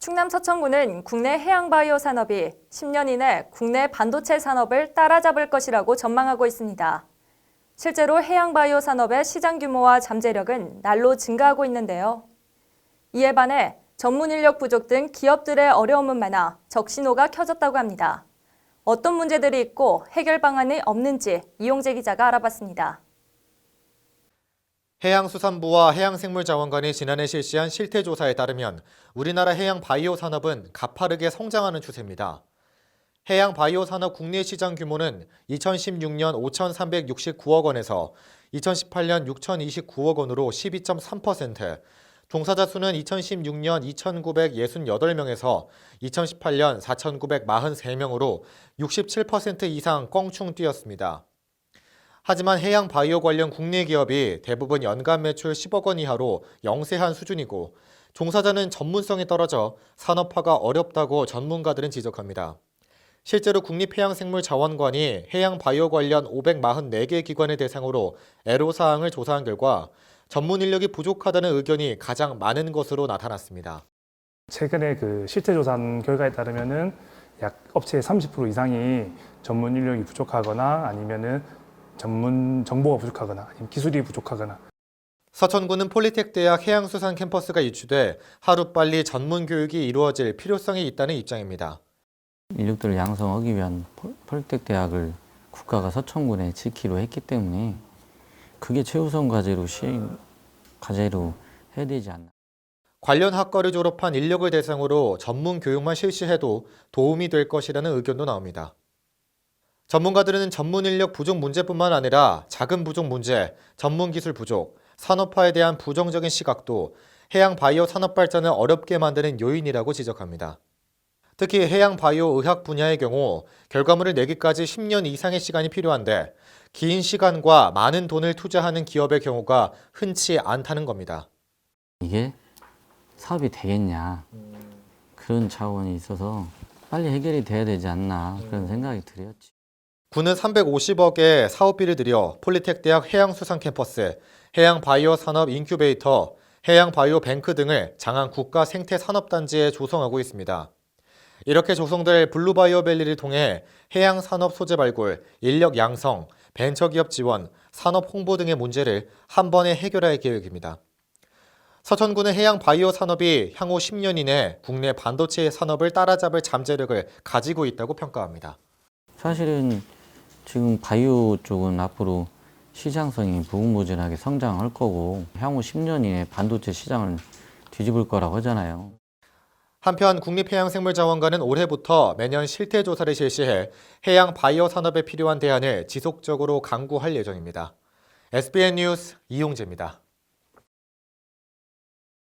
충남 서천군은 국내 해양바이오 산업이 10년 이내 국내 반도체 산업을 따라잡을 것이라고 전망하고 있습니다. 실제로 해양바이오 산업의 시장 규모와 잠재력은 날로 증가하고 있는데요. 이에 반해 전문 인력 부족 등 기업들의 어려움은 많아 적신호가 켜졌다고 합니다. 어떤 문제들이 있고 해결 방안이 없는지 이용재 기자가 알아봤습니다. 해양수산부와 해양생물자원관이 지난해 실시한 실태조사에 따르면 우리나라 해양바이오 산업은 가파르게 성장하는 추세입니다. 해양바이오 산업 국내 시장 규모는 2016년 5,369억 원에서 2018년 6,029억 원으로 12.3%, 종사자 수는 2016년 2,968명에서 2018년 4,943명으로 67% 이상 껑충 뛰었습니다. 하지만 해양 바이오 관련 국내 기업이 대부분 연간 매출 10억 원 이하로 영세한 수준이고 종사자는 전문성이 떨어져 산업화가 어렵다고 전문가들은 지적합니다. 실제로 국립해양생물자원관이 해양 바이오 관련 544개 기관을 대상으로 애로사항을 조사한 결과 전문 인력이 부족하다는 의견이 가장 많은 것으로 나타났습니다. 최근에 실태조사한 결과에 따르면은 약 업체의 30% 이상이 전문 인력이 부족하거나 아니면은 전문 정보가 부족하거나 아니면 기술이 부족하거나. 서천군은 폴리텍대학 해양수산 캠퍼스가 유치돼 하루빨리 전문 교육이 이루어질 필요성이 있다는 입장입니다. 인력들을 양성하기 위한 폴리텍대학을 국가가 서천군에 짓기로 했기 때문에 그게 최우선 과제로 해야 되지 않나. 관련 학과를 졸업한 인력을 대상으로 전문 교육만 실시해도 도움이 될 것이라는 의견도 나옵니다. 전문가들은 전문 인력 부족 문제뿐만 아니라 자금 부족 문제, 전문 기술 부족, 산업화에 대한 부정적인 시각도 해양 바이오 산업 발전을 어렵게 만드는 요인이라고 지적합니다. 특히 해양 바이오 의학 분야의 경우 결과물을 내기까지 10년 이상의 시간이 필요한데 긴 시간과 많은 돈을 투자하는 기업의 경우가 흔치 않다는 겁니다. 이게 사업이 되겠냐 그런 차원이 있어서 빨리 해결이 돼야 되지 않나 그런 생각이 들었지. 군은 350억의 사업비를 들여 폴리텍대학 해양수산 캠퍼스, 해양바이오 산업 인큐베이터, 해양바이오 뱅크 등을 장안 국가생태산업단지에 조성하고 있습니다. 이렇게 조성될 블루바이오밸리를 통해 해양산업 소재 발굴, 인력 양성, 벤처기업 지원, 산업 홍보 등의 문제를 한 번에 해결할 계획입니다. 서천군은 해양바이오 산업이 향후 10년 이내 국내 반도체 산업을 따라잡을 잠재력을 가지고 있다고 평가합니다. 사실은 지금 바이오 쪽은 앞으로 시장성이 무궁무진하게 성장할 거고 향후 10년 이내 반도체 시장을 뒤집을 거라고 하잖아요. 한편 국립해양생물자원관은 올해부터 매년 실태조사를 실시해 해양 바이오 산업에 필요한 대안을 지속적으로 강구할 예정입니다. SBN 뉴스 이용재입니다.